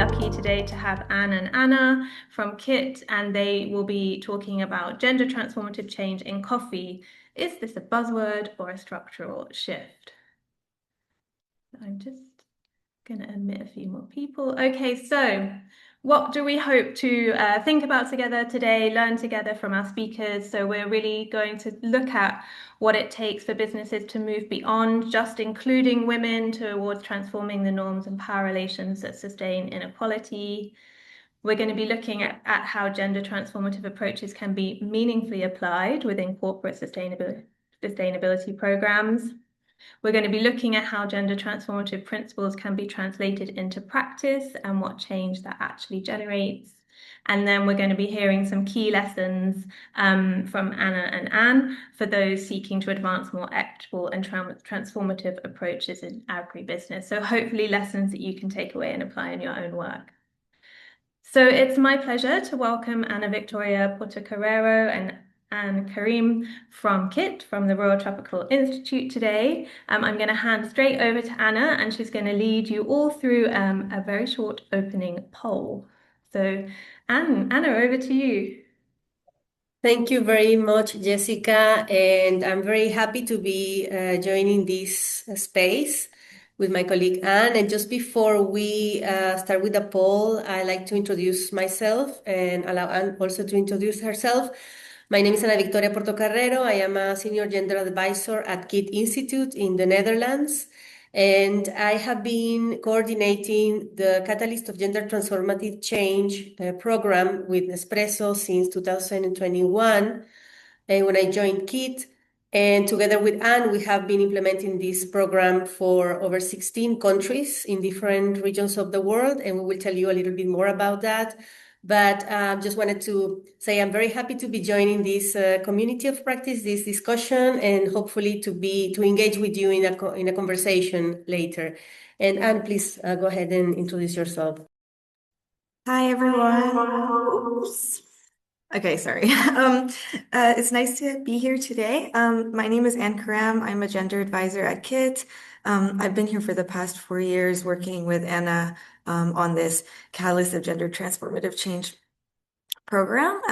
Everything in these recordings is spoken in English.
lucky today to have Anne and Anna from KIT, and they will be talking about gender transformative change in coffee. Is this a buzzword or a structural shift? I'm just going to admit a few more people. Okay, so what do we hope to think about together today, learn together from our speakers? So we're really going to look at what it takes for businesses to move beyond just including women towards transforming the norms and power relations that sustain inequality. We're going to be looking at how gender transformative approaches can be meaningfully applied within corporate sustainability programs. We're going to be looking at how gender transformative principles can be translated into practice and what change that actually generates. And then we're going to be hearing some key lessons from Anna and Anne for those seeking to advance more equitable and transformative approaches in agribusiness. So hopefully lessons that you can take away and apply in your own work. So it's my pleasure to welcome Anna Victoria Portocarrero and Anne Karim from KIT, from the Royal Tropical Institute today. I'm going to hand straight over to Anna, and she's going to lead you all through a very short opening poll. So Anna, over to you. Thank you very much, Jessica, and I'm very happy to be joining this space with my colleague Anne. And just before we start with the poll, I'd like to introduce myself and allow Anne also to introduce herself. My name is Ana Victoria Portocarrero. I am a senior gender advisor at KIT Institute in the Netherlands. And I have been coordinating the Catalyst of Gender Transformative Change program with Nespresso since 2021, and when I joined KIT. And together with Anne, we have been implementing this program for over 16 countries in different regions of the world, and we will tell you a little bit more about that. But just wanted to say I'm very happy to be joining this community of practice, this discussion, and hopefully to engage with you in a conversation later. And Anne, please go ahead and introduce yourself. Hi, everyone. Oops. Okay, sorry. It's nice to be here today. My name is Anne Karam. I'm a gender advisor at KIT. I've been here for the past 4 years working with Anna on this Catalyst of Gender Transformative Change program.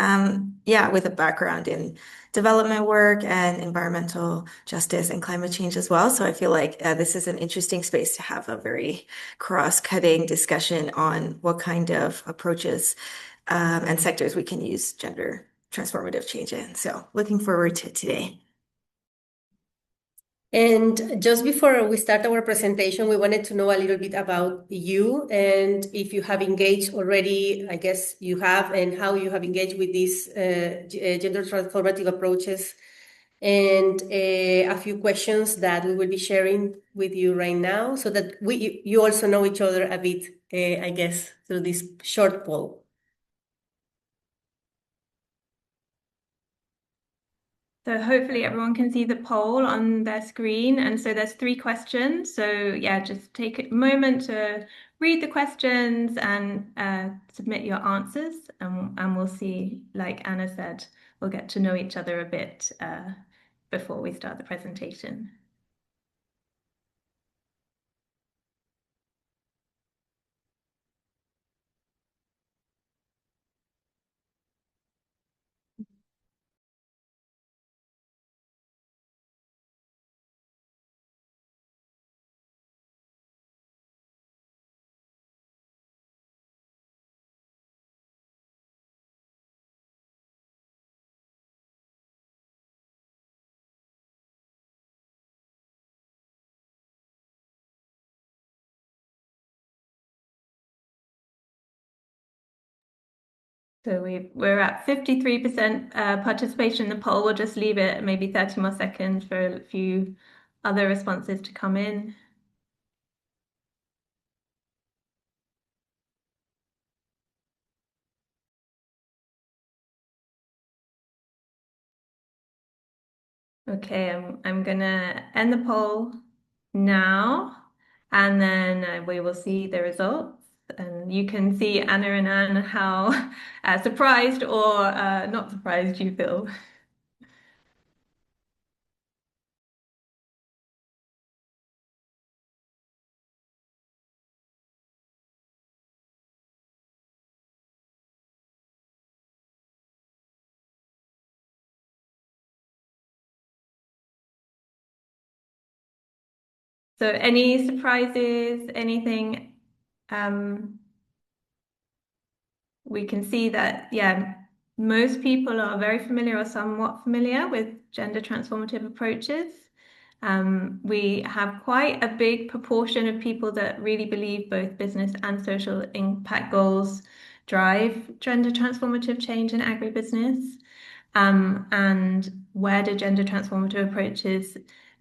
With a background in development work and environmental justice and climate change as well. So I feel like this is an interesting space to have a very cross-cutting discussion on what kind of approaches and sectors we can use gender transformative change in. So looking forward to today. And just before we start our presentation, we wanted to know a little bit about you and if you have engaged already, I guess you have, and how you have engaged with these gender transformative approaches, and a few questions that we will be sharing with you right now so that you also know each other a bit, I guess, through this short poll. So hopefully everyone can see the poll on their screen. And so there's 3 questions. So yeah, just take a moment to read the questions and submit your answers. And we'll see, like Anna said, we'll get to know each other a bit before we start the presentation. So we're at 53% participation in the poll. We'll just leave it maybe 30 more seconds for a few other responses to come in. Okay, I'm gonna end the poll now, and then we will see the results. And you can see, Anna and Anne, how surprised or not surprised you feel. So any surprises, anything? We can see that, yeah, most people are very familiar or somewhat familiar with gender transformative approaches. We have quite a big proportion of people that really believe both business and social impact goals drive gender transformative change in agribusiness. And where do gender transformative approaches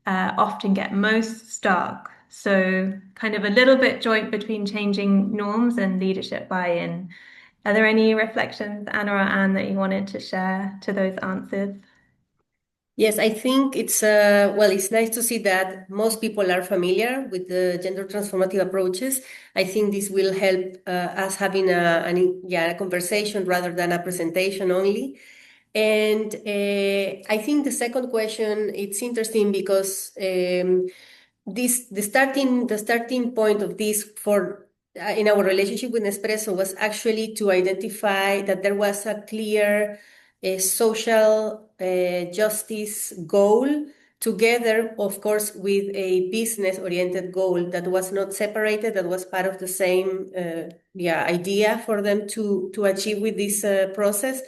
often get most stuck? So, kind of a little bit joint between changing norms and leadership buy-in. Are there any reflections, Anna or Anne, that you wanted to share to those answers? Yes, I think it's nice to see that most people are familiar with the gender transformative approaches. I think this will help us having a conversation rather than a presentation only. And I think the second question, it's interesting because the starting point of this for in our relationship with Nespresso was actually to identify that there was a clear social justice goal together, of course, with a business-oriented goal that was not separated, that was part of the same idea for them to achieve with this process.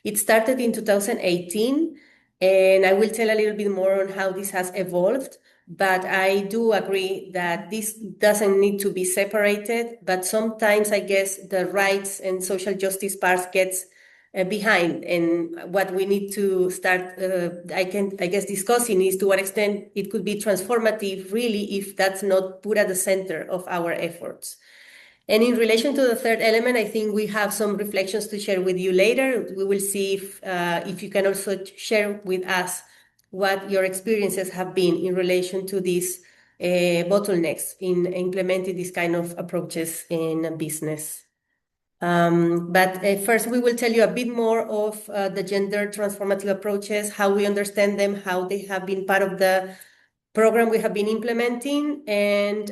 It started in 2018, and I will tell a little bit more on how this has evolved. But I do agree that this doesn't need to be separated, but sometimes I guess the rights and social justice part gets behind. And what we need to start, I guess, discussing is to what extent it could be transformative, really, if that's not put at the center of our efforts. And in relation to the third element, I think we have some reflections to share with you later. We will see if you can also share with us what your experiences have been in relation to these bottlenecks in implementing these kind of approaches in business. But first, we will tell you a bit more of the gender transformative approaches, how we understand them, how they have been part of the program we have been implementing, and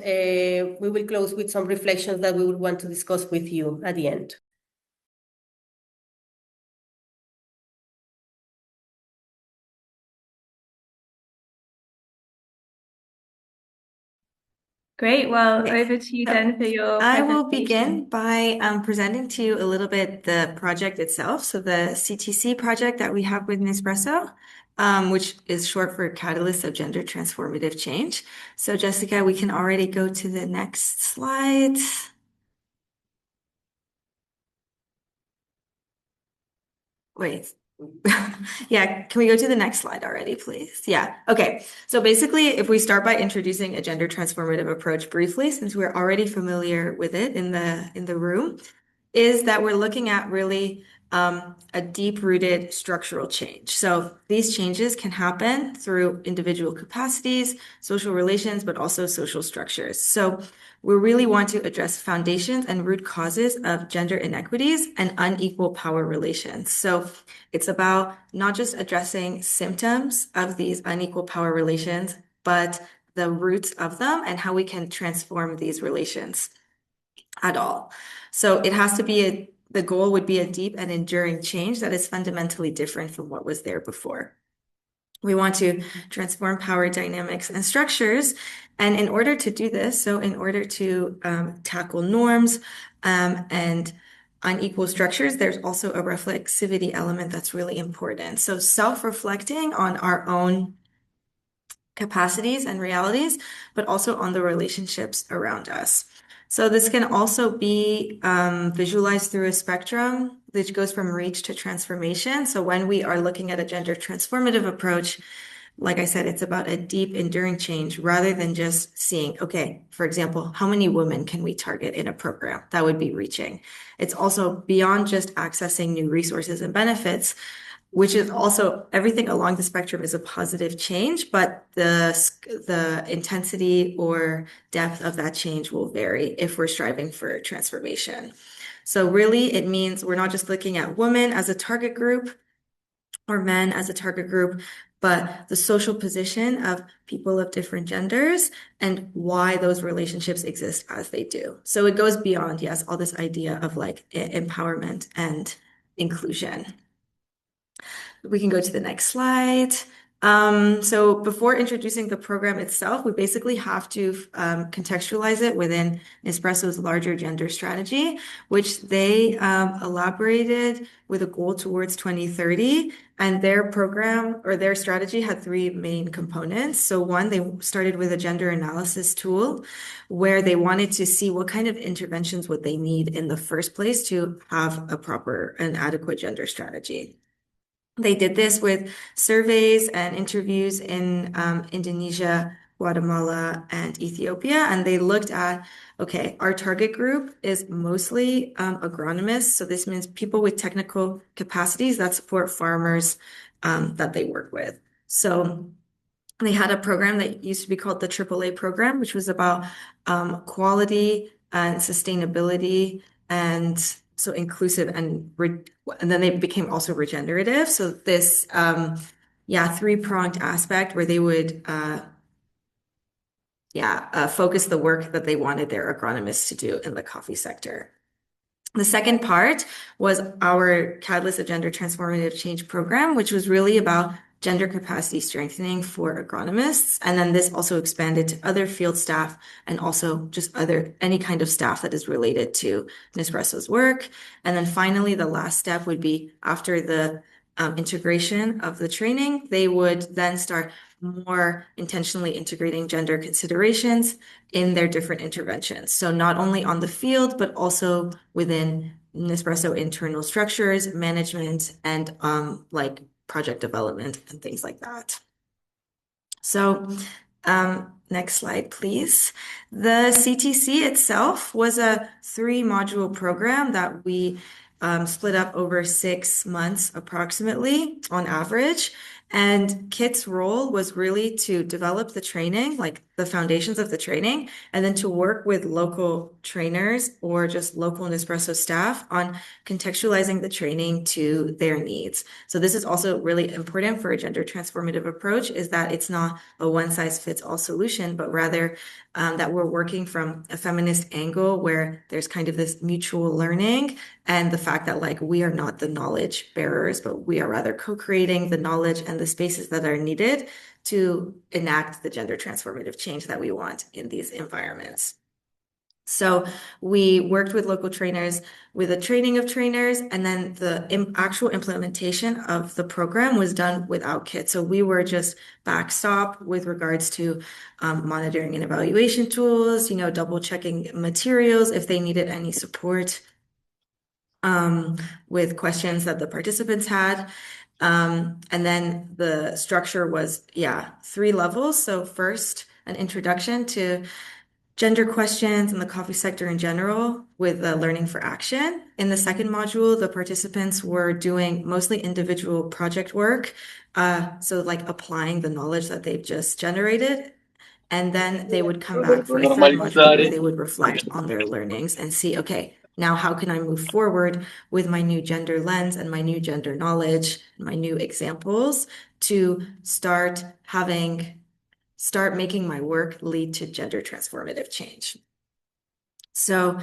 we will close with some reflections that we would want to discuss with you at the end. Great. Well, over to you then for your I presentation. will begin by presenting to you a little bit the project itself. So the CTC project that we have with Nespresso, which is short for Catalyst of Gender Transformative Change. So Jessica, we can already go to the next slide. Wait. Yeah, can we go to the next slide already, please? Yeah. Okay. So basically, if we start by introducing a gender transformative approach briefly, since we're already familiar with it in the room, is that we're looking at really a deep-rooted structural change. So these changes can happen through individual capacities, social relations, but also social structures. So we really want to address foundations and root causes of gender inequities and unequal power relations. So it's about not just addressing symptoms of these unequal power relations, but the roots of them and how we can transform these relations at all. So it has to be the goal would be a deep and enduring change that is fundamentally different from what was there before. We want to transform power dynamics and structures. And in order to do this, so in order to tackle norms and unequal structures, there's also a reflexivity element that's really important. So self-reflecting on our own capacities and realities, but also on the relationships around us. So this can also be visualized through a spectrum, which goes from reach to transformation. So when we are looking at a gender transformative approach, like I said, it's about a deep, enduring change rather than just seeing, okay, for example, how many women can we target in a program? That would be reaching. It's also beyond just accessing new resources and benefits, which is also everything along the spectrum is a positive change, but the intensity or depth of that change will vary if we're striving for transformation. So really, it means we're not just looking at women as a target group or men as a target group, but the social position of people of different genders and why those relationships exist as they do. So it goes beyond, yes, all this idea of like empowerment and inclusion. We can go to the next slide. So before introducing the program itself, we basically have to contextualize it within Nespresso's larger gender strategy, which they elaborated with a goal towards 2030. And their program or their strategy had three main components. So one, they started with a gender analysis tool where they wanted to see what kind of interventions would they need in the first place to have a proper and adequate gender strategy. They did this with surveys and interviews in Indonesia, Guatemala, and Ethiopia. And they looked at, okay, our target group is mostly agronomists. So this means people with technical capacities that support farmers that they work with. So they had a program that used to be called the AAA program, which was about quality and sustainability and so inclusive and then they became also regenerative. So this three-pronged aspect where they would focus the work that they wanted their agronomists to do in the coffee sector. The second part was our Catalyst of Gender Transformative Change program, which was really about gender capacity strengthening for agronomists. And then this also expanded to other field staff and also just any kind of staff that is related to Nespresso's work. And then finally, the last step would be after the integration of the training, they would then start more intentionally integrating gender considerations in their different interventions. So not only on the field, but also within Nespresso internal structures, management, and like project development and things like that. So next slide, please. The CTC itself was a 3-module program that we split up over 6 months approximately on average. And KIT's role was really to develop the training, like the foundations of the training, and then to work with local trainers or just local Nespresso staff on contextualizing the training to their needs. So this is also really important for a gender transformative approach, is that it's not a one-size-fits-all solution, but rather that we're working from a feminist angle where there's kind of this mutual learning and the fact that like we are not the knowledge bearers, but we are rather co-creating the knowledge and the spaces that are needed to enact the gender transformative change that we want in these environments. So we worked with local trainers with a training of trainers, and then the actual implementation of the program was done without KIT. So we were just backstop with regards to monitoring and evaluation tools, double checking materials if they needed any support with questions that the participants had. And then the structure was, 3 levels. So first, an introduction to gender questions in the coffee sector in general with learning for action. In the second module, the participants were doing mostly individual project work. So like applying the knowledge that they've just generated. And then they would come back for a third module where they would reflect on their learnings and see, okay, now how can I move forward with my new gender lens and my new gender knowledge, my new examples to start making my work lead to gender transformative change. So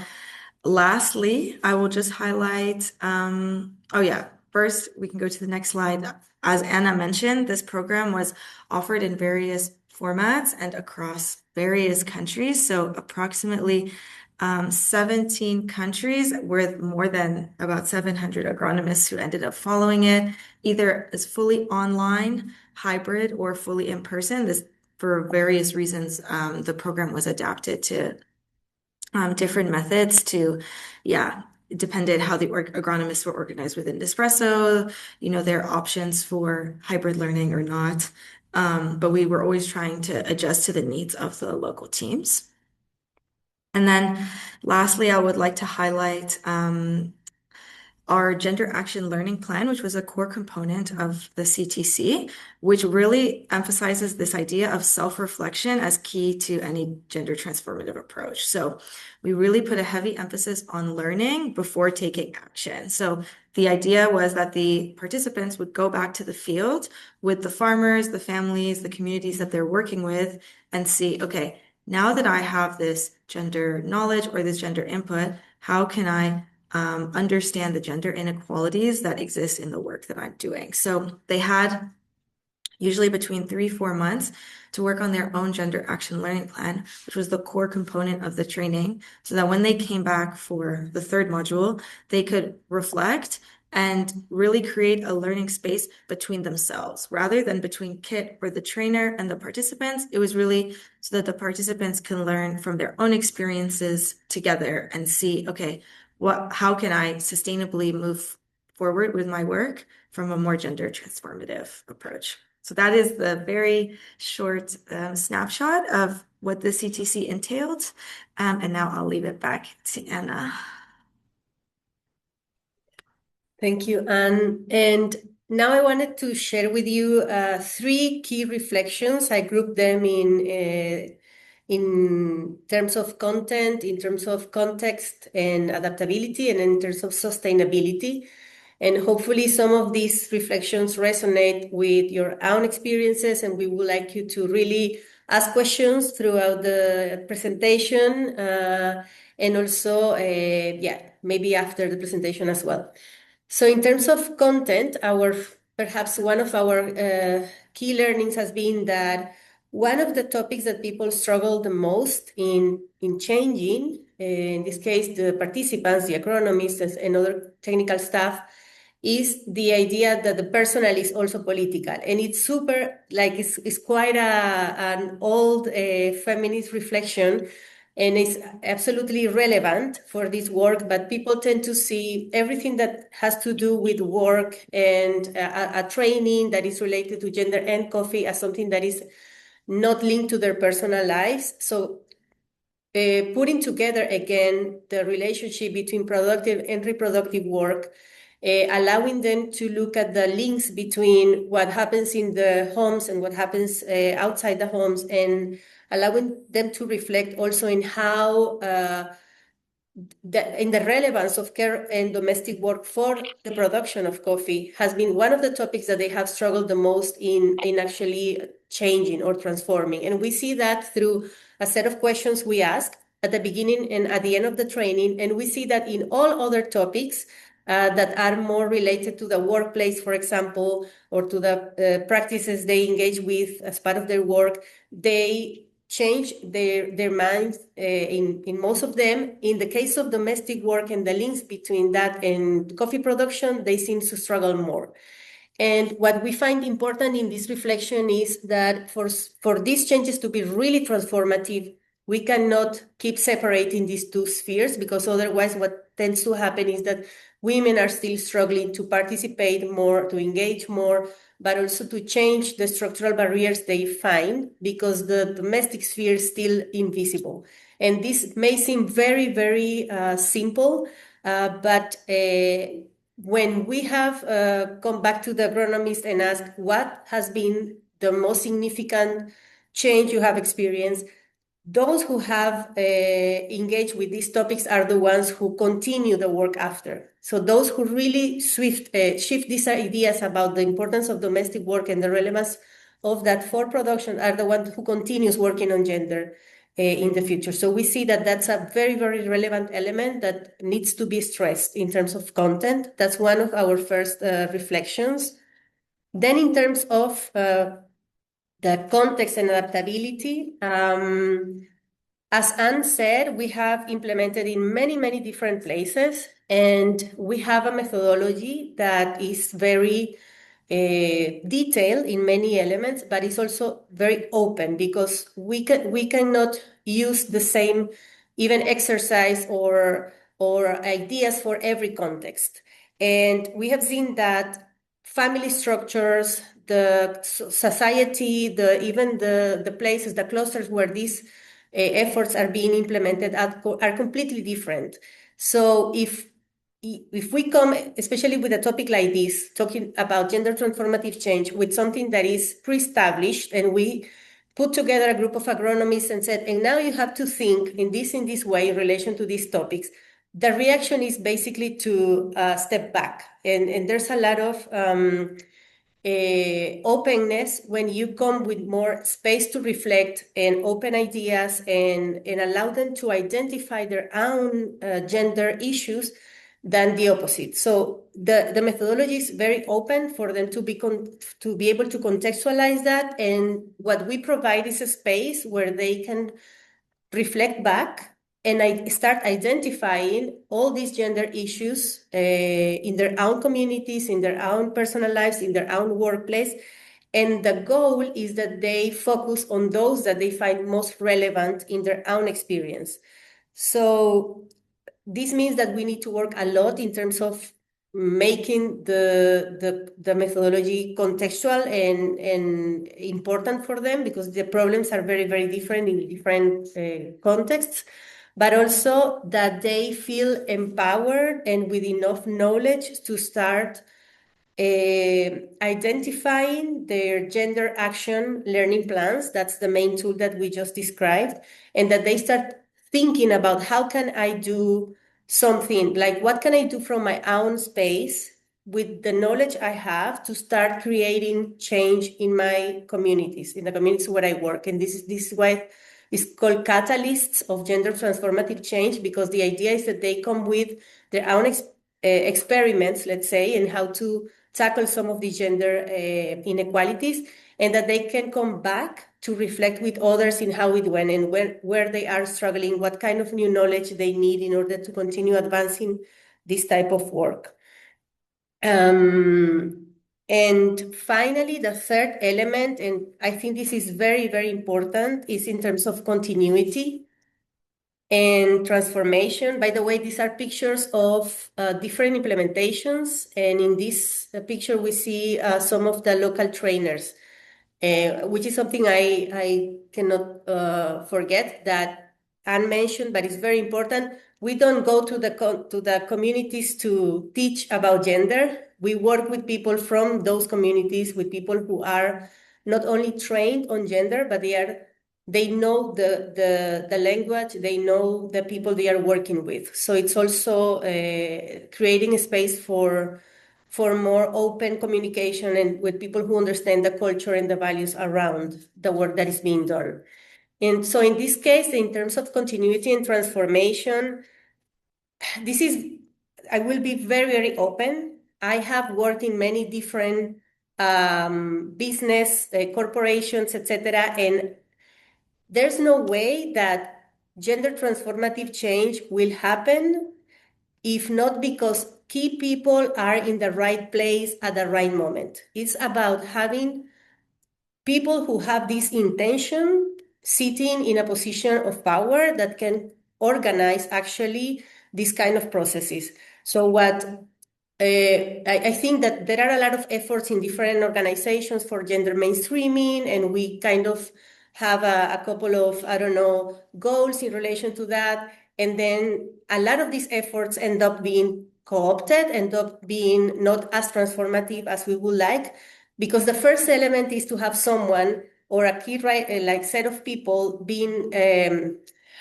lastly, I will just highlight, first we can go to the next slide. As Anna mentioned, this program was offered in various formats and across various countries. So approximately 17 countries with more than about 700 agronomists who ended up following it, either as fully online, hybrid, or fully in person. This, for various reasons, the program was adapted to different methods to, it depended how the agronomists were organized within Nespresso, their options for hybrid learning or not. But we were always trying to adjust to the needs of the local teams. And then lastly, I would like to highlight our Gender Action Learning Plan, which was a core component of the CTC, which really emphasizes this idea of self-reflection as key to any gender transformative approach. So we really put a heavy emphasis on learning before taking action. So the idea was that the participants would go back to the field with the farmers, the families, the communities that they're working with and see, okay, now that I have this gender knowledge or this gender input, how can I understand the gender inequalities that exist in the work that I'm doing? So they had usually between 3-4 months, to work on their own gender action learning plan, which was the core component of the training, so that when they came back for the third module, they could reflect and really create a learning space between themselves rather than between KIT or the trainer and the participants. It was really so that the participants can learn from their own experiences together and see, okay, how can I sustainably move forward with my work from a more gender transformative approach. So that is the very short snapshot of what the CTC entailed. And now I'll leave it back to Anna. Thank you, Anne. And now I wanted to share with you 3 key reflections. I grouped them in terms of content, in terms of context and adaptability, and in terms of sustainability. And hopefully some of these reflections resonate with your own experiences, and we would like you to really ask questions throughout the presentation, and also, maybe after the presentation as well. So in terms of content, perhaps one of our key learnings has been that one of the topics that people struggle the most in changing, in this case, the participants, the agronomists, and other technical staff, is the idea that the personal is also political. And it's super, like, it's quite an old feminist reflection, and it's absolutely relevant for this work, but people tend to see everything that has to do with work and a training that is related to gender and coffee as something that is not linked to their personal lives. So putting together again the relationship between productive and reproductive work, allowing them to look at the links between what happens in the homes and what happens outside the homes, and allowing them to reflect also in how in the relevance of care and domestic work for the production of coffee has been one of the topics that they have struggled the most in actually changing or transforming. And we see that through a set of questions we ask at the beginning and at the end of the training. And we see that in all other topics that are more related to the workplace, for example, or to the practices they engage with as part of their work, they change their minds in most of them. In the case of domestic work and the links between that and coffee production, they seem to struggle more. And what we find important in this reflection is that for these changes to be really transformative, we cannot keep separating these two spheres, because otherwise what tends to happen is that women are still struggling to participate more, to engage more, but also to change the structural barriers they find, because the domestic sphere is still invisible. And this may seem very, very simple, but when we have come back to the agronomist and asked what has been the most significant change you have experienced, those who have engaged with these topics are the ones who continue the work after. So those who really shift these ideas about the importance of domestic work and the relevance of that for production are the ones who continues working on gender in the future. So we see that that's a very, very relevant element that needs to be stressed in terms of content. That's one of our first reflections. Then in terms of the context and adaptability, as Anne said, we have implemented in many, many different places, and we have a methodology that is very detailed in many elements, but it's also very open, because we cannot use the same even exercise or ideas for every context. And we have seen that family structures, the society, even the places, the clusters where these efforts are being implemented are completely different. So if we come, especially with a topic like this, talking about gender transformative change, with something that is pre-established, and we put together a group of agronomists and said, and now you have to think in this way in relation to these topics, the reaction is basically to step back. And there's a lot of openness when you come with more space to reflect and open ideas and allow them to identify their own gender issues. than the opposite. So the methodology is very open for them to be able to contextualize that. And what we provide is a space where they can reflect back and I start identifying all these gender issues in their own communities, in their own personal lives, in their own workplace. And the goal is that they focus on those that they find most relevant in their own experience. So this means that we need to work a lot in terms of making the methodology contextual and important for them, because the problems are very, very different in different contexts, but also that they feel empowered and with enough knowledge to start identifying their gender action learning plans. That's the main tool that we just described, and that they start thinking about how can I do something, like what can I do from my own space with the knowledge I have to start creating change in my communities, in the communities where I work. And this is why it's called catalysts of gender transformative change, because the idea is that they come with their own experiments, let's say, and how to tackle some of the gender inequalities, and that they can come back to reflect with others in how it went and where they are struggling, what kind of new knowledge they need in order to continue advancing this type of work. And finally, the third element, and I think this is very, very important, is in terms of continuity and transformation. By the way, these are pictures of different implementations. And in this picture, we see some of the local trainers, which is something I cannot forget that Anne mentioned, but it's very important. We don't go to the communities to teach about gender. We work with people from those communities, with people who are not only trained on gender, but they know the language, they know the people they are working with. So it's also creating a space for more open communication and with people who understand the culture and the values around the work that is being done. And so in this case, in terms of continuity and transformation, I will be very, very open. I have worked in many different business, corporations, etc. And there's no way that gender transformative change will happen if not because key people are in the right place at the right moment. It's about having people who have this intention sitting in a position of power that can organize actually these kind of processes. So I think that there are a lot of efforts in different organizations for gender mainstreaming, and we kind of have a couple of, I don't know, goals in relation to that. And then a lot of these efforts end up being co-opted, end up being not as transformative as we would like, because the first element is to have someone or a key like set of people being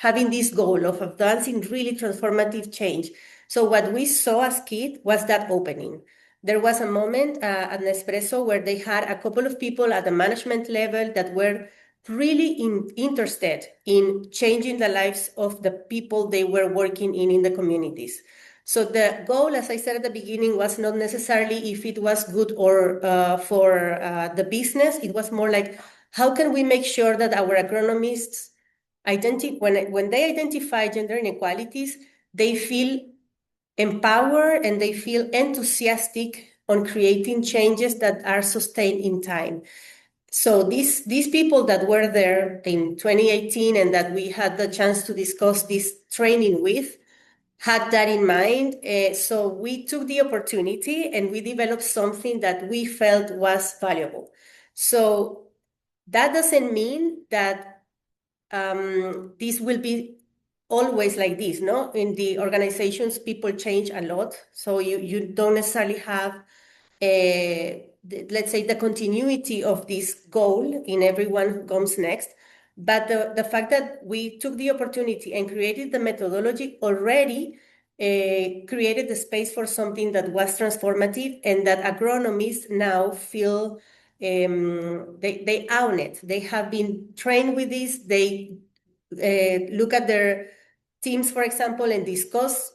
having this goal of advancing really transformative change. So what we saw as KIT was that opening. There was a moment at Nespresso where they had a couple of people at the management level that were really interested in changing the lives of the people they were working in the communities. So the goal, as I said at the beginning, was not necessarily if it was good or for the business. It was more like, how can we make sure that our agronomists, when they identify gender inequalities, they feel empowered and they feel enthusiastic on creating changes that are sustained in time. So these people that were there in 2018 and that we had the chance to discuss this training with had that in mind. So we took the opportunity and we developed something that we felt was valuable. So that doesn't mean that this will be always like this, no? In the organizations, people change a lot. So you don't necessarily have, let's say, the continuity of this goal in everyone who comes next. But the fact that we took the opportunity and created the methodology already created the space for something that was transformative and that agronomists now feel they own it. They have been trained with this. They look at their teams, for example, and discuss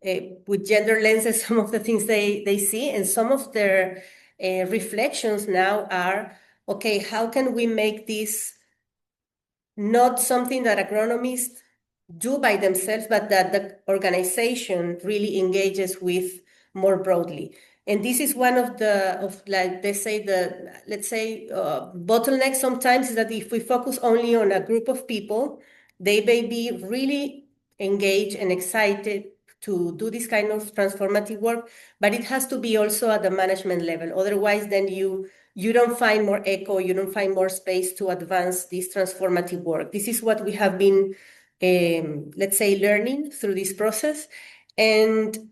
with gender lenses some of the things they see, and some of their reflections now are, okay, how can we make this not something that agronomists do by themselves, but that the organization really engages with more broadly. And this is one of like they say, let's say, bottleneck sometimes is that if we focus only on a group of people, they may be really engaged and excited to do this kind of transformative work, but it has to be also at the management level. Otherwise, then you don't find more echo, you don't find more space to advance this transformative work. This is what we have been, let's say, learning through this process. And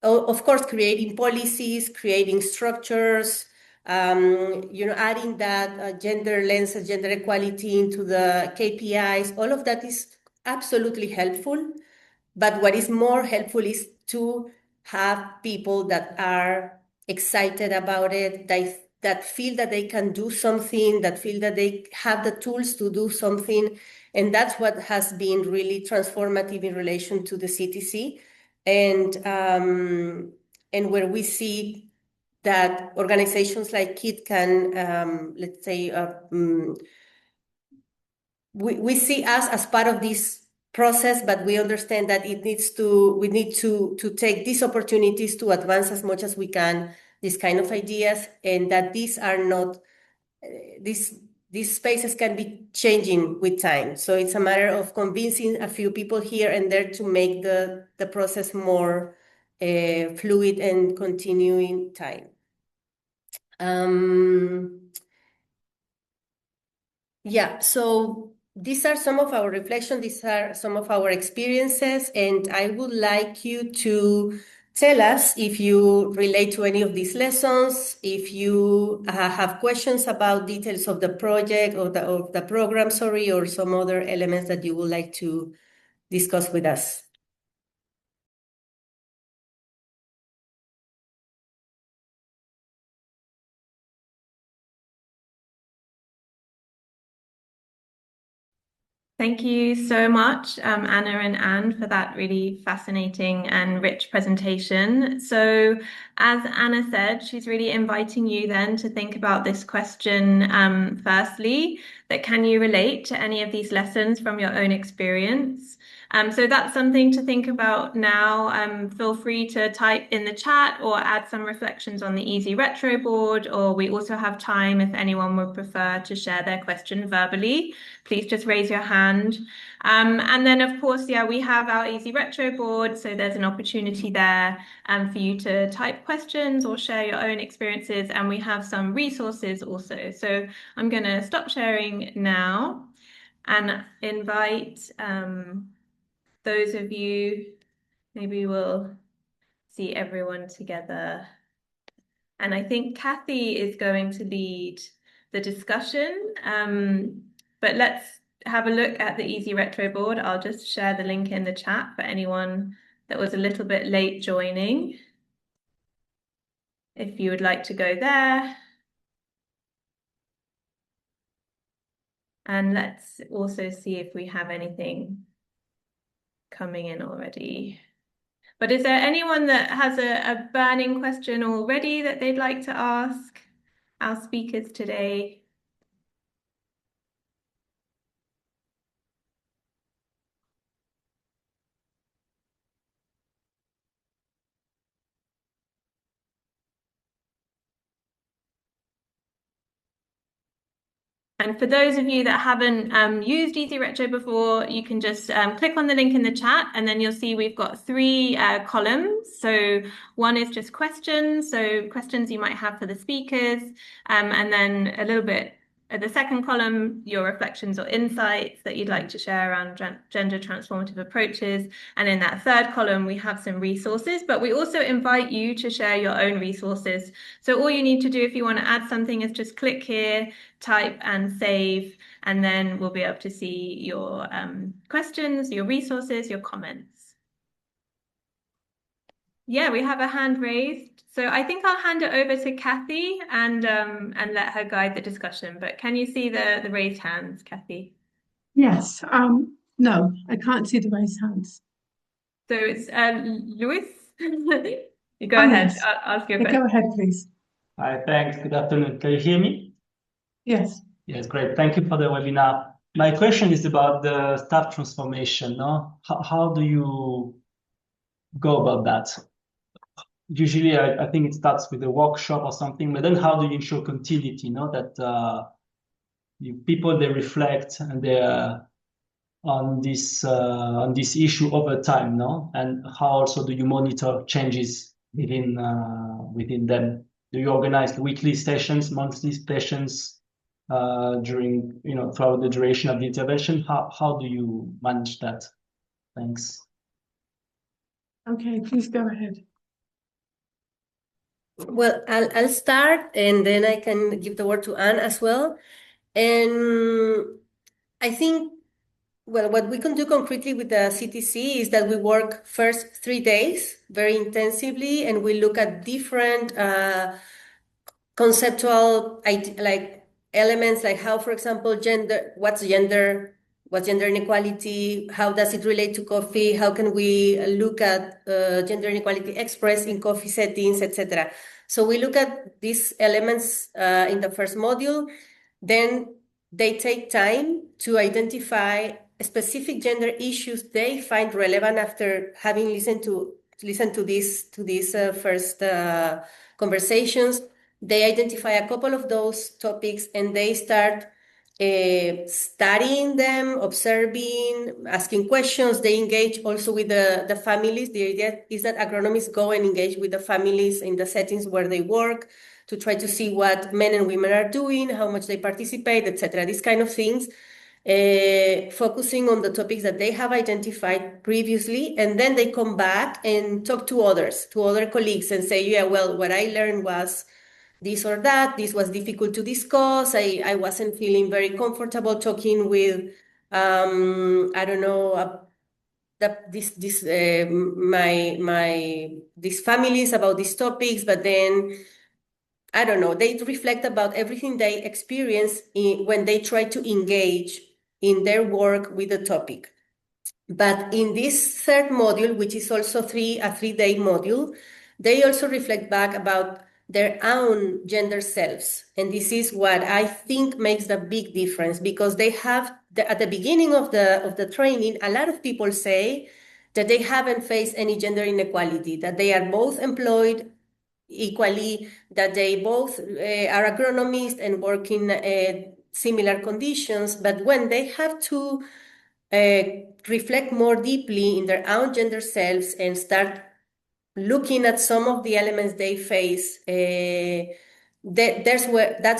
of course, creating policies, creating structures, adding that gender lens, gender equality into the KPIs, all of that is absolutely helpful. But what is more helpful is to have people that are excited about it, that feel that they can do something, that feel that they have the tools to do something. And that's what has been really transformative in relation to the CTC. And where we see that organizations like KIT can, let's say, we see us as part of this process, but we understand that we need to take these opportunities to advance as much as we can these kind of ideas, and that these are not these spaces can be changing with time. So it's a matter of convincing a few people here and there to make the process more fluid and continuing time. Yeah, so these are some of our reflections, these are some of our experiences, and I would like you to tell us if you relate to any of these lessons, if you have questions about details of the project or the program, sorry, or some other elements that you would like to discuss with us. Thank you so much, Anna and Anne, for that really fascinating and rich presentation. So, as Anna said, she's really inviting you then to think about this question, firstly, that can you relate to any of these lessons from your own experience? So that's something to think about now. Feel free to type in the chat or add some reflections on the Easy Retro board, or we also have time if anyone would prefer to share their question verbally. Please just raise your hand. And then, of course, yeah, we have our Easy Retro board, so there's an opportunity there for you to type questions or share your own experiences, and we have some resources also. So I'm going to stop sharing now and invite those of you, maybe we'll see everyone together. And I think Kathy is going to lead the discussion. But let's have a look at the Easy Retro board. I'll just share the link in the chat for anyone that was a little bit late joining. If you would like to go there. And let's also see if we have anything coming in already. But is there anyone that has a burning question already that they'd like to ask our speakers today? And for those of you that haven't used Easy Retro before, you can just click on the link in the chat, and then you'll see we've got three columns. So one is just questions, so questions you might have for the speakers, and then a little bit at the second column, your reflections or insights that you'd like to share around gender transformative approaches. And in that third column, we have some resources, but we also invite you to share your own resources. So all you need to do if you want to add something is just click here, type and save, and then we'll be able to see your questions, your resources, your comments. Yeah, we have a hand raised. So I think I'll hand it over to Kathy and let her guide the discussion. But can you see the raised hands, Kathy? Yes. No, I can't see the raised hands. So it's Luis. You go Oh, ahead. yes. Ask your Go question. ahead, please. Hi, thanks. Good afternoon. Can you hear me? Yes. Yes, great. Thank you for the webinar. My question is about the staff transformation, no? How do you go about that? Usually, I think it starts with a workshop or something, but then how do you ensure continuity, no? That people, they reflect and they on this issue over time, no? And how also do you monitor changes within them? Do you organize weekly sessions, monthly sessions during throughout the duration of the intervention? How do you manage that? Thanks. Okay, please go ahead. Well, I'll start and then I can give the word to Anne as well. And I think, well, what we can do concretely with the CTC is that we work first 3 days very intensively and we look at different conceptual like elements like how, for example, what's gender inequality, how does it relate to coffee, how can we look at gender inequality expressed in coffee settings, etc. So we look at these elements in the first module. Then they take time to identify specific gender issues they find relevant after having listened to these first conversations. They identify a couple of those topics and they start studying them, observing, asking questions. They engage also with the families. The idea is that agronomists go and engage with the families in the settings where they work to try to see what men and women are doing, how much they participate, etc. These kind of things, focusing on the topics that they have identified previously, and then they come back and talk to others, to other colleagues, and say, yeah, well, what I learned was this or that. This was difficult to discuss. I wasn't feeling very comfortable talking with, I don't know, these families about these topics, but then I don't know, they reflect about everything they experience when they try to engage in their work with the topic. But in this third module, which is also a 3-day module, they also reflect back about their own gender selves. And this is what I think makes the big difference, because they have, at the beginning of the training, a lot of people say that they haven't faced any gender inequality, that they are both employed equally, that they both are agronomists and work in similar conditions. But when they have to reflect more deeply in their own gender selves and start looking at some of the elements they face, that's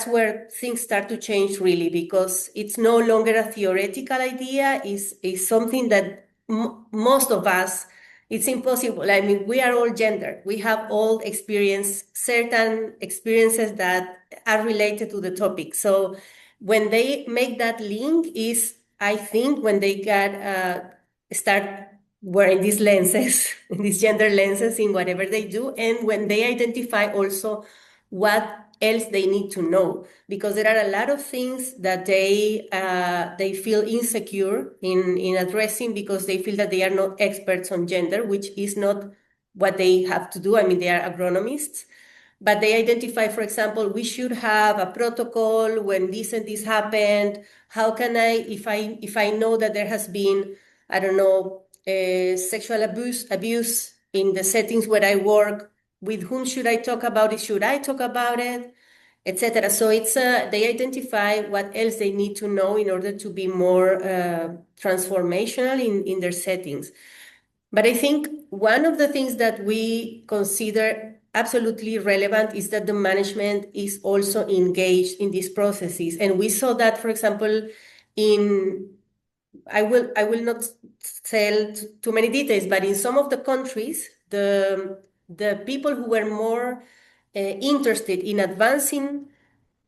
where things start to change really, because it's no longer a theoretical idea, is something that most of us, it's impossible. I mean, we are all gendered. We have all experienced certain experiences that are related to the topic. So when they make that link is, I think, when they start wearing these lenses, these gender lenses in whatever they do, and when they identify also what else they need to know, because there are a lot of things that they feel insecure in addressing, because they feel that they are not experts on gender, which is not what they have to do. I mean, they are agronomists, but they identify, for example, we should have a protocol when this and this happened. How can I, if I know that there has been, I don't know, sexual abuse in the settings where I work, with whom should I talk about it? Should I talk about it? Etc. So it's they identify what else they need to know in order to be more transformational in their settings. But I think one of the things that we consider absolutely relevant is that the management is also engaged in these processes. And we saw that, for example, in, I will not tell too many details, but in some of the countries, the people who were more interested in advancing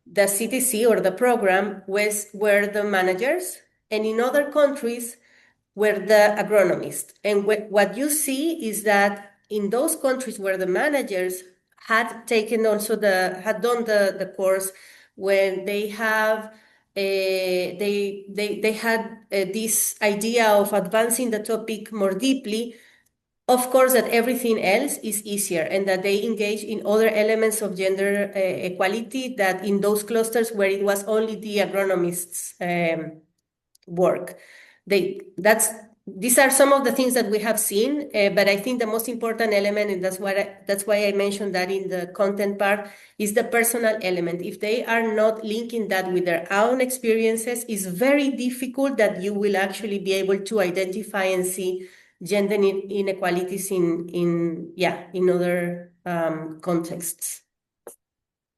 the CTC or the program were the managers, and in other countries were the agronomists. And what you see is that in those countries where the managers had taken also had done the course, when they have they had this idea of advancing the topic more deeply, of course, that everything else is easier and that they engage in other elements of gender equality that in those clusters where it was only the agronomists' work. These are some of the things that we have seen, but I think the most important element, and that's why I mentioned that in the content part, is the personal element. If they are not linking that with their own experiences, it's very difficult that you will actually be able to identify and see gender inequalities in other contexts.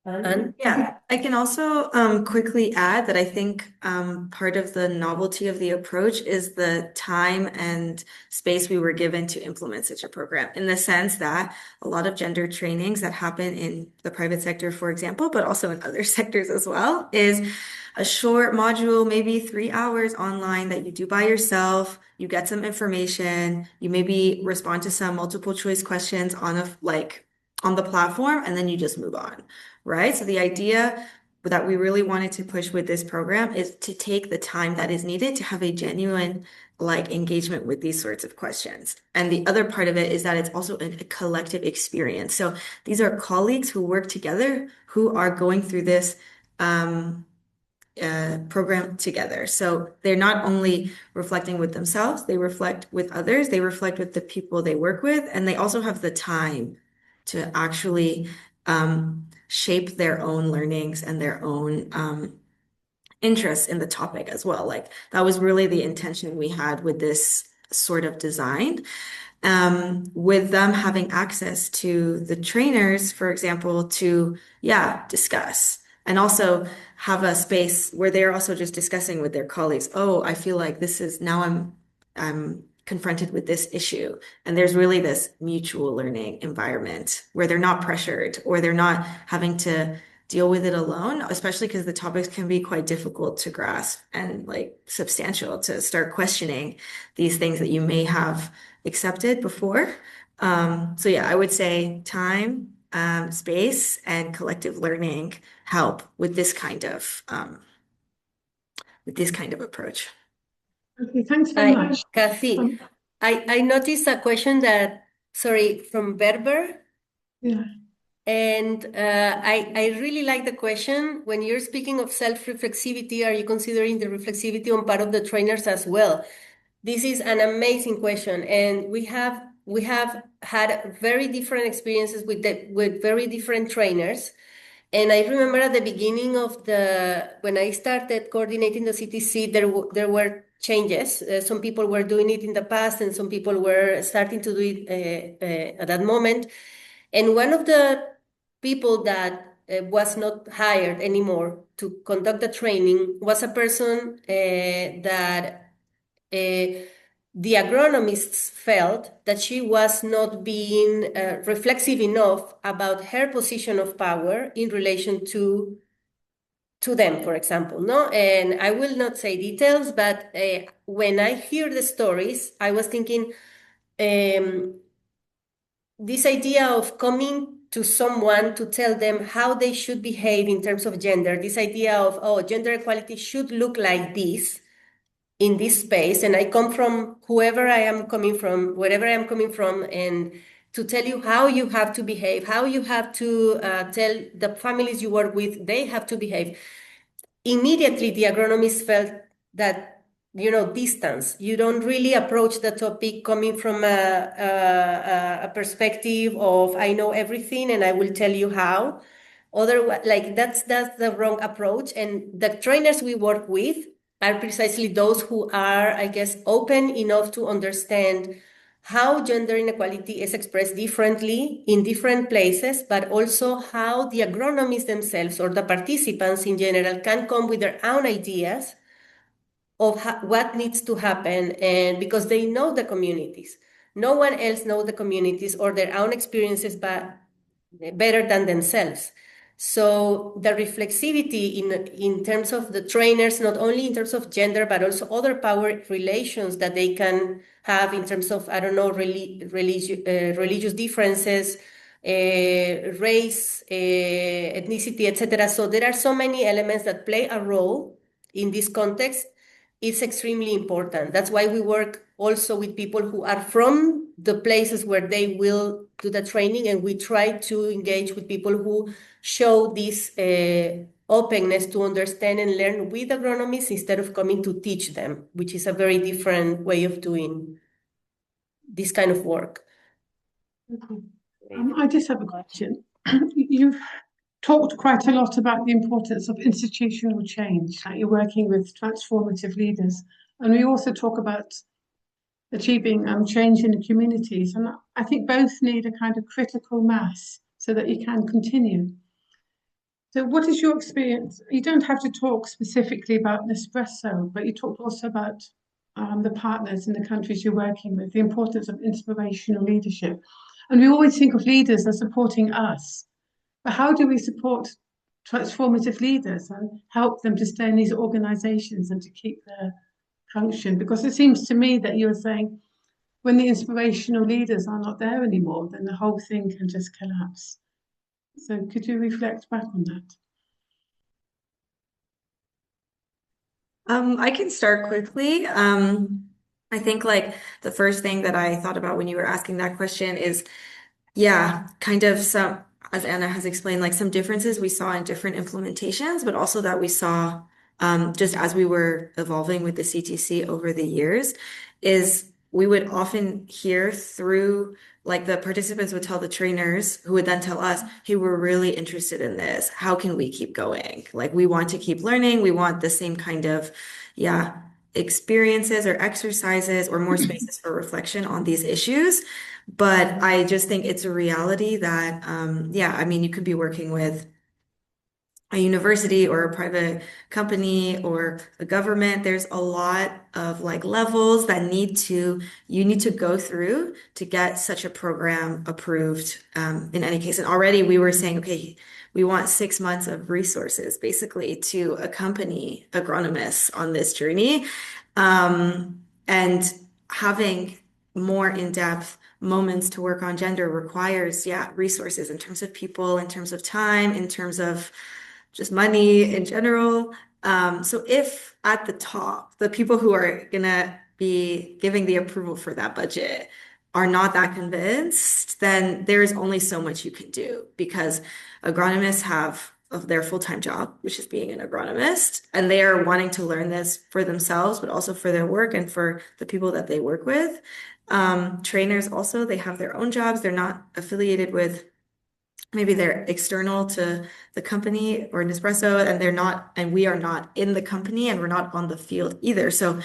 And Yeah, I can also quickly add that I think part of the novelty of the approach is the time and space we were given to implement such a program, in the sense that a lot of gender trainings that happen in the private sector, for example, but also in other sectors as well, is a short module, maybe 3 hours online that you do by yourself. You get some information, you maybe respond to some multiple choice questions on the platform, and then you just move on. Right? So the idea that we really wanted to push with this program is to take the time that is needed to have a genuine engagement with these sorts of questions. And the other part of it is that it's also a collective experience. So these are colleagues who work together who are going through this program together. So they're not only reflecting with themselves, they reflect with others, they reflect with the people they work with, and they also have the time to actually shape their own learnings and their own interests in the topic as well. Like that was really the intention we had with this sort of design. With them having access to the trainers, for example, to, discuss and also have a space where they're also just discussing with their colleagues. Oh, I feel like this is now I'm confronted with this issue. And there's really this mutual learning environment where they're not pressured or they're not having to deal with it alone, especially because the topics can be quite difficult to grasp and substantial to start questioning these things that you may have accepted before. So yeah, I would say time, space, and collective learning help with this kind of approach. Okay, thanks very much. Kathy, I noticed a question from Berber. Yeah. And I really like the question. When you're speaking of self-reflexivity, are you considering the reflexivity on part of the trainers as well? This is an amazing question, and we have had very different experiences with very different trainers. And I remember at the beginning when I started coordinating the CTC, there were changes. Some people were doing it in the past, and some people were starting to do it at that moment. And one of the people that was not hired anymore to conduct the training was a person that the agronomists felt that she was not being reflexive enough about her position of power in relation to them, for example, no? And I will not say details, but when I hear the stories, I was thinking this idea of coming to someone to tell them how they should behave in terms of gender, this idea of, oh, gender equality should look like this in this space, and I come from wherever I am coming from, and to tell you how you have to behave, how you have to tell the families you work with, they have to behave. Immediately, the agronomists felt that, distance. You don't really approach the topic coming from a perspective of, I know everything and I will tell you how. Otherwise, that's the wrong approach. And the trainers we work with are precisely those who are, I guess, open enough to understand how gender inequality is expressed differently in different places, but also how the agronomists themselves or the participants in general can come with their own ideas of what needs to happen, and because they know the communities. No one else knows the communities or their own experiences better than themselves. So the reflexivity in terms of the trainers, not only in terms of gender, but also other power relations that they can have in terms of, I don't know, religious differences, race, ethnicity, etc. So there are so many elements that play a role in this context is extremely important. That's why we work also with people who are from the places where they will do the training, and we try to engage with people who show this openness to understand and learn with agronomists instead of coming to teach them, which is a very different way of doing this kind of work. Okay. I just have a question. You've talked quite a lot about the importance of institutional change, like you're working with transformative leaders. And we also talk about achieving change in the communities. And I think both need a kind of critical mass so that you can continue. So what is your experience? You don't have to talk specifically about Nespresso, but you talked also about the partners in the countries you're working with, the importance of inspirational leadership. And we always think of leaders as supporting us, but how do we support transformative leaders and help them to stay in these organizations and to keep their function? Because it seems to me that you're saying when the inspirational leaders are not there anymore, then the whole thing can just collapse. So could you reflect back on that? I can start quickly. I think like the first thing that I thought about when you were asking that question is, yeah, kind of some, as Anna has explained, like some differences we saw in different implementations, but also that we saw just as we were evolving with the CTC over the years, is we would often hear through like the participants would tell the trainers who would then tell us, hey, we're really interested in this. How can we keep going? Like we want to keep learning. We want the same kind of, yeah, experiences or exercises or more spaces for reflection on these issues. But I just think it's a reality that, yeah, I mean, you could be working with a university or a private company or a government. There's a lot of like levels that you need to go through to get such a program approved, in any case. And already we were saying, okay, we want 6 months of resources basically to accompany agronomists on this journey. And having more in-depth moments to work on gender requires, yeah, resources in terms of people, in terms of time, in terms of just money in general. So if at the top, the people who are gonna be giving the approval for that budget are not that convinced, then there is only so much you can do because agronomists have of their full-time job, which is being an agronomist, and they are wanting to learn this for themselves, but also for their work and for the people that they work with. Trainers also, they have their own jobs. They're not affiliated with, maybe they're external to the company or Nespresso, and they're not, and we are not in the company and we're not on the field either. So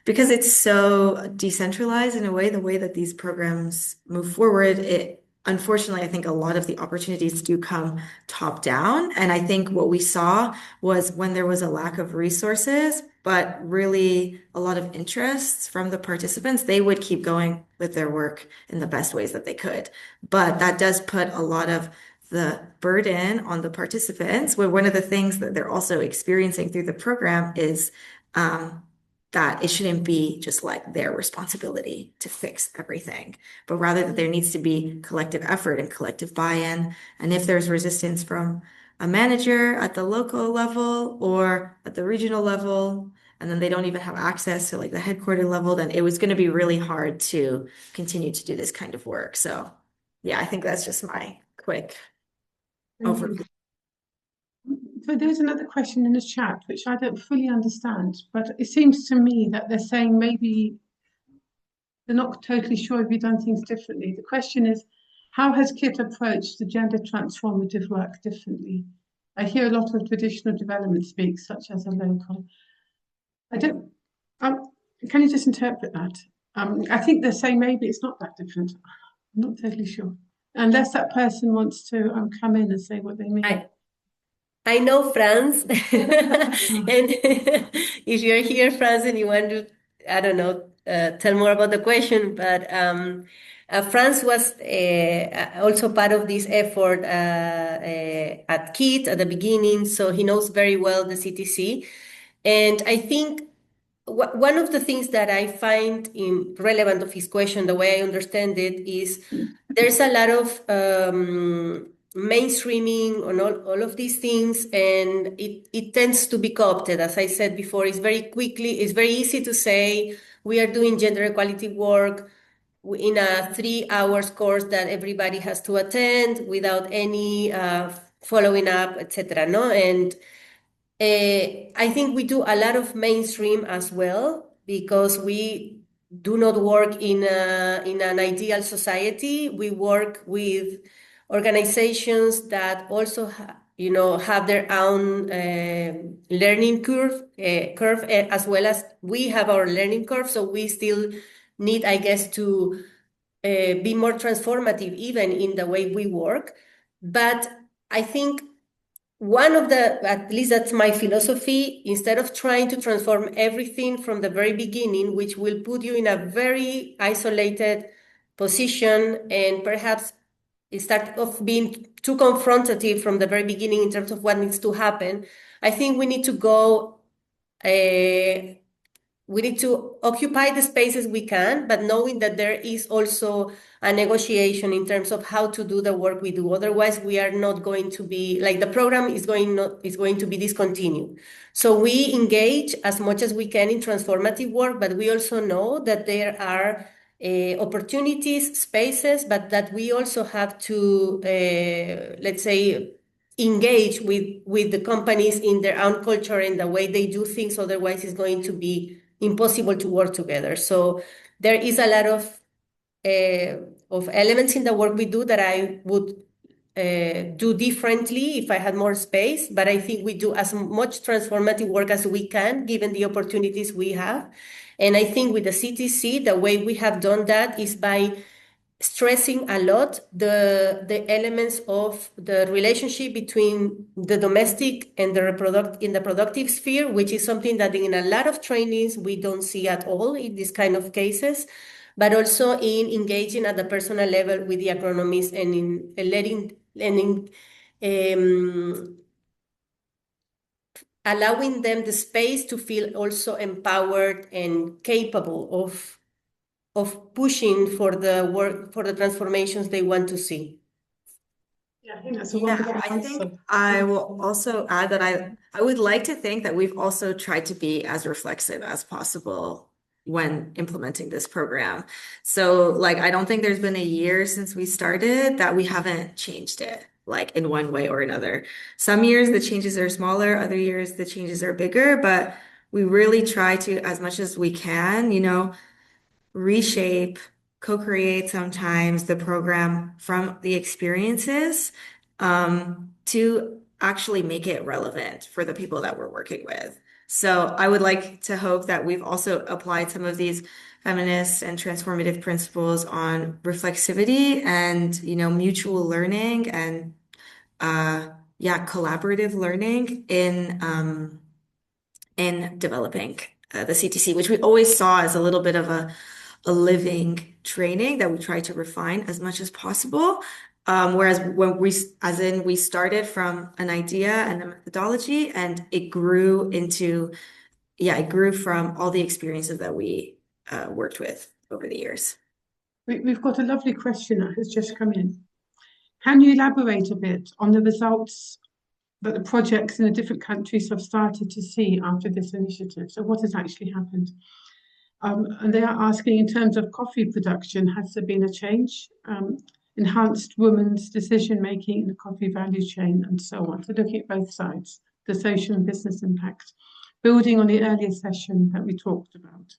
because it's so decentralized in a way, the way that these programs move forward, unfortunately, I think a lot of the opportunities do come top down. And I think what we saw was when there was a lack of resources, but really a lot of interests from the participants, they would keep going with their work in the best ways that they could. But that does put a lot of the burden on the participants, where one of the things that they're also experiencing through the program is that it shouldn't be just like their responsibility to fix everything, but rather that there needs to be collective effort and collective buy-in. And if there's resistance from a manager at the local level or at the regional level, and then they don't even have access to like the headquarter level, then it was going to be really hard to continue to do this kind of work. So yeah, I think that's just my quick overview. So there's another question in the chat, which I don't fully understand, but it seems to me that they're saying maybe they're not totally sure if you've done things differently. The question is, how has KIT approached the gender transformative work differently? I hear a lot of traditional development speak, such as a local. I don't, can you just interpret that? I think they're saying maybe it's not that different. I'm not totally sure. Unless that person wants to come in and say what they mean. I know Franz, and if you're here, Franz, and you want to, I don't know, tell more about the question, but Franz was also part of this effort at KIT at the beginning, so he knows very well the CTC. And I think one of the things that I find relevant of his question, the way I understand it, is there's a lot of mainstreaming on all of these things, and it tends to be co-opted. As I said before, it's very easy to say we are doing gender equality work in a 3 hour course that everybody has to attend without any following up, etc. No, and I think we do a lot of mainstream as well because we do not work in an ideal society. We work with organizations that also have their own learning curve, as well as we have our learning curve. So we still need, I guess, to be more transformative even in the way we work. But I think at least that's my philosophy, instead of trying to transform everything from the very beginning, which will put you in a very isolated position and perhaps start of being too confrontative from the very beginning in terms of what needs to happen, I think we need to go we need to occupy the spaces we can, but knowing that there is also a negotiation in terms of how to do the work we do. Otherwise, we are not going to be, like, the program is going to be discontinued. So we engage as much as we can in transformative work, but we also know that there are opportunities, spaces, but that we also have to, let's say, engage with the companies in their own culture and the way they do things. Otherwise, it's going to be impossible to work together. So there is a lot of elements in the work we do that I would do differently if I had more space, but I think we do as much transformative work as we can, given the opportunities we have. And I think with the CTC, the way we have done that is by stressing a lot the elements of the relationship between the domestic and the productive sphere, which is something that in a lot of trainings we don't see at all in these kind of cases, but also in engaging at the personal level with the agronomists and in allowing them the space to feel also empowered and capable of pushing for the work, for the transformations they want to see. Yeah, I think that's a wonderful I answer. think I will also add that I would like to think that we've also tried to be as reflexive as possible when implementing this program. So, like, I don't think there's been a year since we started that we haven't changed it, like, in one way or another. Some years the changes are smaller, other years the changes are bigger, but we really try to, as much as we can, reshape, co-create sometimes the program from the experiences to actually make it relevant for the people that we're working with. So I would like to hope that we've also applied some of these feminist and transformative principles on reflexivity and, mutual learning and collaborative learning in developing the CTC, which we always saw as a little bit of a living training that we try to refine as much as possible. Whereas when we started from an idea and a methodology, and it grew from all the experiences that we worked with over the years. We've got a lovely question that has just come in. Can you elaborate a bit on the results that the projects in the different countries have started to see after this initiative? So what has actually happened? And they are asking, in terms of coffee production, has there been a change? Enhanced women's decision-making in the coffee value chain, and so on. So looking at both sides, the social and business impact, building on the earlier session that we talked about.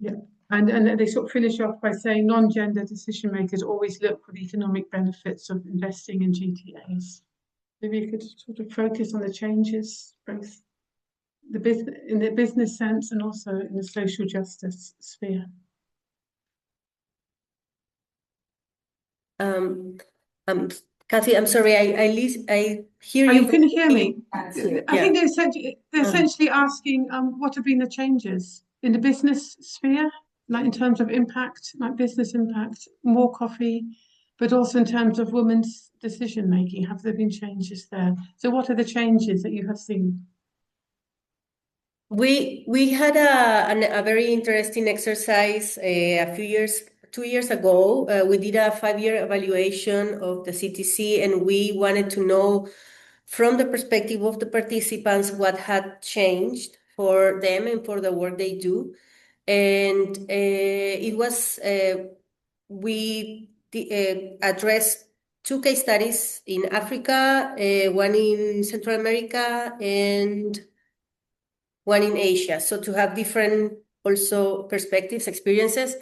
Yeah, and they sort of finish off by saying non-gender decision makers always look for the economic benefits of investing in GTAs. Maybe you could sort of focus on the changes, both in the business sense and also in the social justice sphere. Kathy, I'm sorry, I hear you. Can you hear me? Yeah. I think they're essentially asking what have been the changes in the business sphere, like in terms of impact, like business impact, more coffee, but also in terms of women's decision making. Have there been changes there? So what are the changes that you have seen? We had a very interesting exercise a few years 2 years ago, we did a 5-year evaluation of the CTC, and we wanted to know from the perspective of the participants what had changed for them and for the work they do. And it was, we addressed 2 case studies in Africa, one in Central America, and one in Asia. So to have different also perspectives, experiences.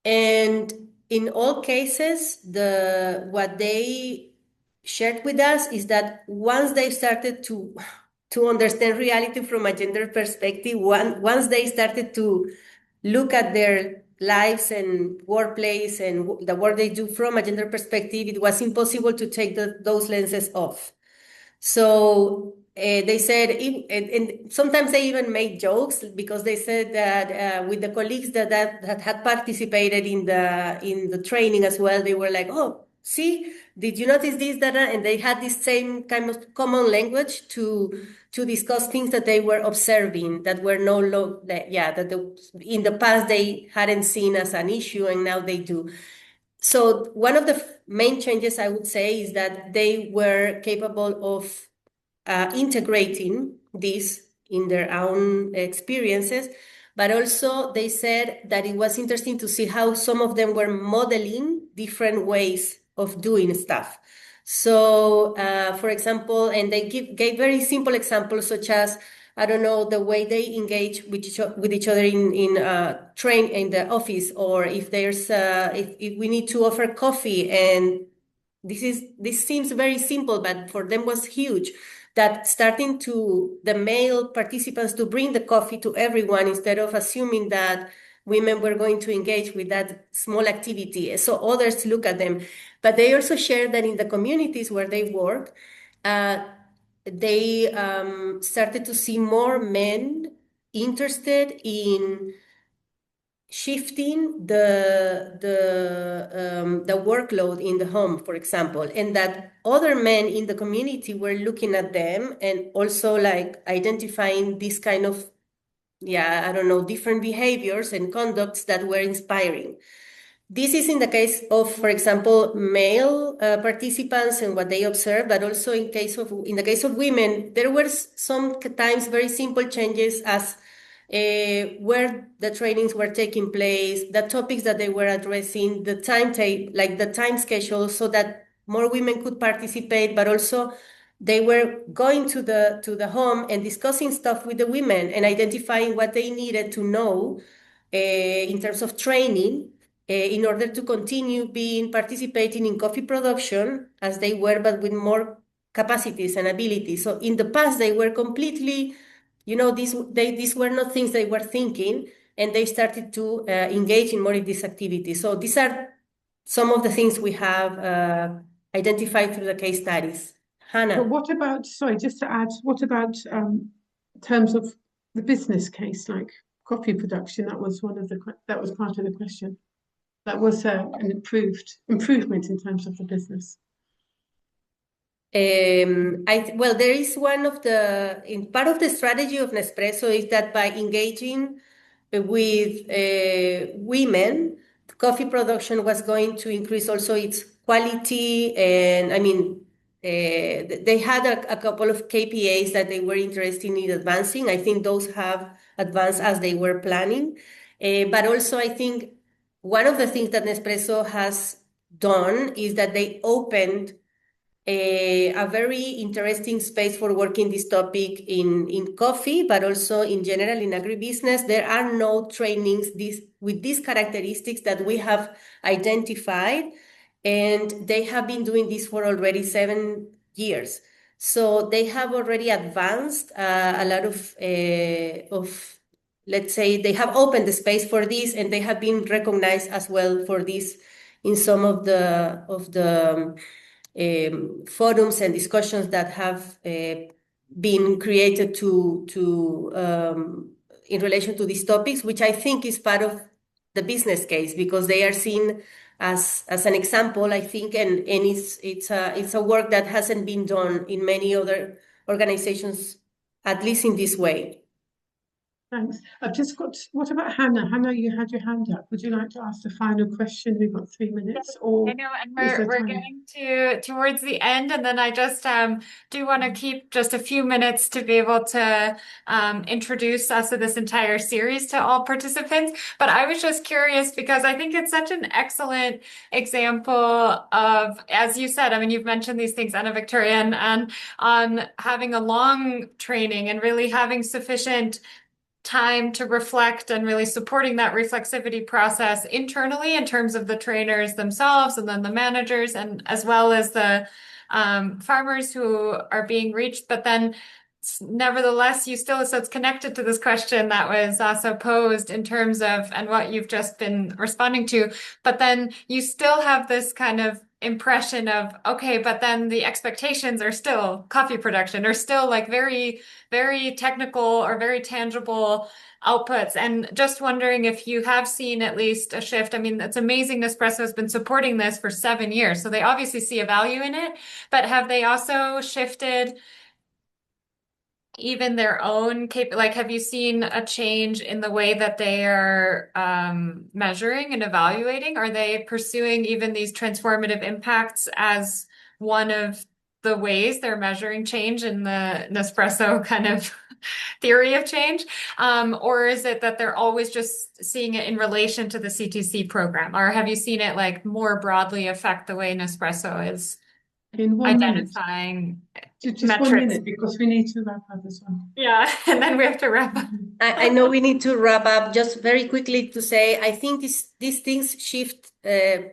And in all cases, what they shared with us is that once they started to understand reality from a gender perspective, once they started to look at their lives and workplace and the work they do from a gender perspective, it was impossible to take those lenses off. So they said, and sometimes they even made jokes because they said that with the colleagues that had participated in the training as well, they were like, "Oh, see, did you notice this, that?" And they had this same kind of common language to discuss things that they were observing that were in the past they hadn't seen as an issue, and now they do. So one of the main changes I would say is that they were capable of integrating this in their own experiences, but also they said that it was interesting to see how some of them were modeling different ways of doing stuff. So, for example, and they gave very simple examples such as, I don't know, the way they engage with each other in the office, or if there's if we need to offer coffee, and this seems very simple, but for them was huge. That starting to the male participants to bring the coffee to everyone instead of assuming that women were going to engage with that small activity, so others look at them. But they also share that in the communities where they work, they started to see more men interested in shifting the workload in the home, for example, and that other men in the community were looking at them and also like identifying this kind of, I don't know, different behaviors and conducts that were inspiring. This is in the case of, for example, male participants and what they observed, but also in the case of women, there were sometimes very simple changes as where the trainings were taking place, the topics that they were addressing, the timetable, like the time schedule, so that more women could participate, but also they were going to the home and discussing stuff with the women and identifying what they needed to know in terms of training in order to continue participating in coffee production as they were, but with more capacities and abilities. So in the past, they were completely, these were not things they were thinking, and they started to engage in more of these activities. So these are some of the things we have identified through the case studies. Hannah. But what about, sorry, just to add, what about in terms of the business case, like coffee production? That was part of the question. That was an improvement in terms of the business. Well, there is part of the strategy of Nespresso is that by engaging with women, coffee production was going to increase also its quality. And I mean, they had a couple of KPIs that they were interested in advancing. I think those have advanced as they were planning. But also, I think one of the things that Nespresso has done is that they opened a very interesting space for working this topic in coffee, but also in general in agribusiness. There are no trainings with these characteristics that we have identified, and they have been doing this for already 7 years. So they have already advanced a lot of, let's say, they have opened the space for this, and they have been recognized as well for this in some of the forums and discussions that have been created in relation to these topics, which I think is part of the business case, because they are seen as an example, I think, and it's a work that hasn't been done in many other organizations, at least in this way. Thanks. I've just got, what about Hannah? Hannah, you had your hand up. Would you like to ask the final question? We've got 3 minutes, I or know, and is there we're time? getting to towards the end, and then I just do want to keep just a few minutes to be able to introduce us to this entire series to all participants. But I was just curious because I think it's such an excellent example of, as you said, I mean, you've mentioned these things, Anna Victoria, and on having a long training and really having sufficient time to reflect and really supporting that reflexivity process internally in terms of the trainers themselves and then the managers and as well as the farmers who are being reached. But then nevertheless, you still, so it's connected to this question that was also posed in terms of, and what you've just been responding to, but then you still have this kind of impression of, okay, but then the expectations are still coffee production, or still like very, very technical or very tangible outputs. And just wondering if you have seen at least a shift. I mean, it's amazing Nespresso has been supporting this for 7 years, so they obviously see a value in it, but have they also shifted even their own like have you seen a change in the way that they are measuring and evaluating? Are they pursuing even these transformative impacts as one of the ways they're measuring change in the Nespresso kind of theory of change? Or is it that they're always just seeing it in relation to the CTC program? Or have you seen it like more broadly affect the way Nespresso is In 1 minute. identifying Just 1 metrics? minute, because we need to wrap up as well. Yeah, and then we have to wrap up. I know we need to wrap up. Just very quickly to say, I think these things shift a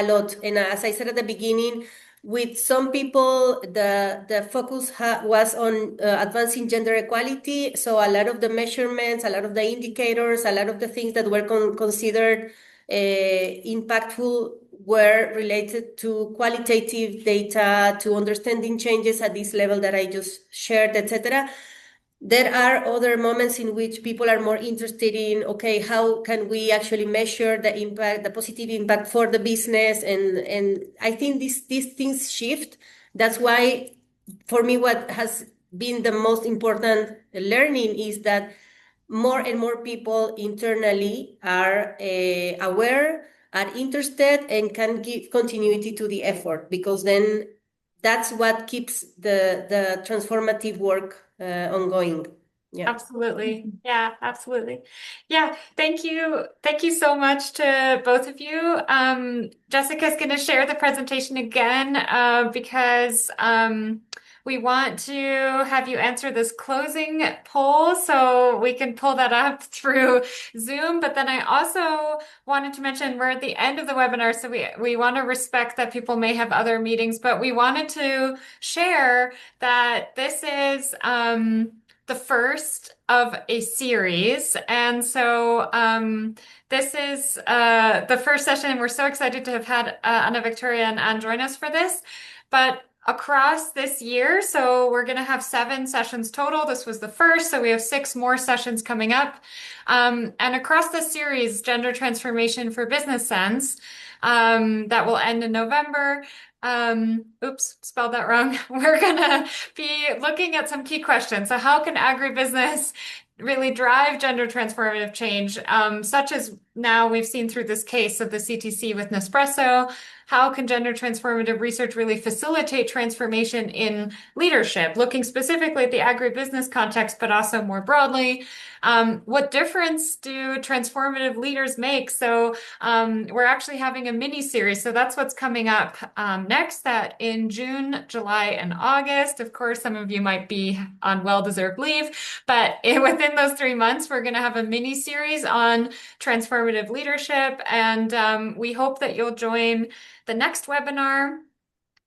lot. And as I said at the beginning, with some people, the focus was on advancing gender equality. So a lot of the measurements, a lot of the indicators, a lot of the things that were considered impactful were related to qualitative data, to understanding changes at this level that I just shared, etc. There are other moments in which people are more interested in, okay, how can we actually measure the impact, the positive impact for the business? And I think these things shift. That's why, for me, what has been the most important learning is that more and more people internally are aware, are interested, and can give continuity to the effort, because then that's what keeps the transformative work ongoing. Yeah. Absolutely. Yeah, absolutely. Yeah, thank you. Thank you so much to both of you. Jessica's going to share the presentation again because we want to have you answer this closing poll so we can pull that up through Zoom. But then I also wanted to mention we're at the end of the webinar, so we want to respect that people may have other meetings, but we wanted to share that this is the first of a series. And so this is the first session, and we're so excited to have had Anna Victoria and Anne join us for this. But across this year, so we're going to have 7 sessions total. This was the first, so we have 6 more sessions coming up. And across this series, Gender Transformation for Business Sense, that will end in November. Oops, spelled that wrong. We're gonna be looking at some key questions. So how can agribusiness really drive gender transformative change, such as now we've seen through this case of the CTC with Nespresso? How can gender transformative research really facilitate transformation in leadership, looking specifically at the agribusiness context, but also more broadly? What difference do transformative leaders make? So we're actually having a mini series. So that's what's coming up next, that in June, July, and August. Of course, some of you might be on well-deserved leave, but within those 3 months, we're going to have a mini series on transformative leadership. And we hope that you'll join the next webinar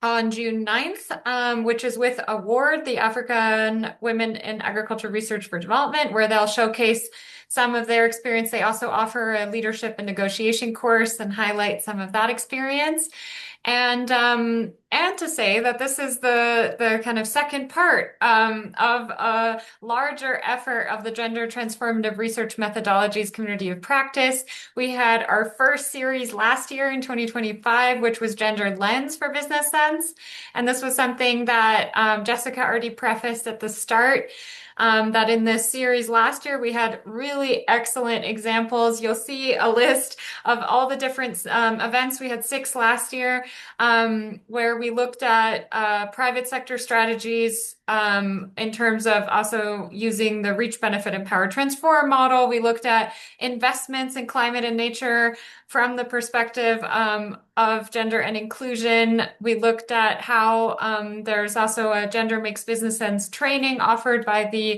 on June 9th, which is with Award, the African Women in Agriculture Research for Development, where they'll showcase some of their experience. They also offer a leadership and negotiation course and highlight some of that experience. And to say that this is the kind of second part of a larger effort of the Gender Transformative Research Methodologies Community of Practice. We had our first series last year in 2025, which was Gender Lens for Business Sense. And this was something that Jessica already prefaced at the start. That in this series last year, we had really excellent examples. You'll see a list of all the different events. We had 6 last year, where we looked at private sector strategies in terms of also using the Reach, Benefit, Empower, Transform model. We looked at investments in climate and nature from the perspective of gender and inclusion. We looked at how there's also a Gender Makes Business Sense training offered by the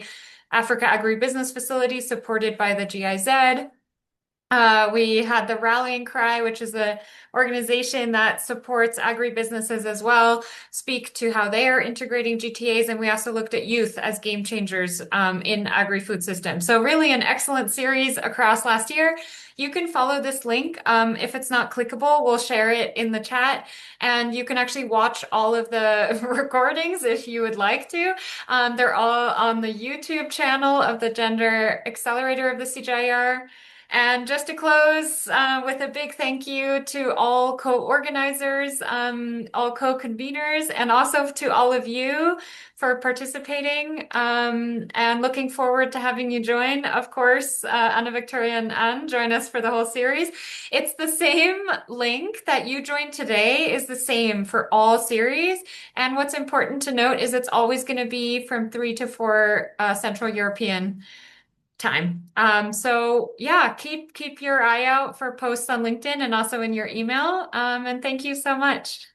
Africa Agribusiness Facility supported by the GIZ. We had the Rallying Cry, which is an organization that supports agribusinesses as well, speak to how they are integrating GTAs. And we also looked at youth as game changers in agri-food systems. So really an excellent series across last year. You can follow this link. If it's not clickable, we'll share it in the chat. And you can actually watch all of the recordings if you would like to. They're all on the YouTube channel of the Gender Accelerator of the CGIAR. And just to close with a big thank you to all co-organizers, all co-conveners, and also to all of you for participating and looking forward to having you join. Of course, Anna Victoria and Anne join us for the whole series. It's the same link that you joined today is the same for all series. And what's important to note is it's always going to be from 3 to 4 Central European time. So yeah, keep your eye out for posts on LinkedIn and also in your email. And thank you so much.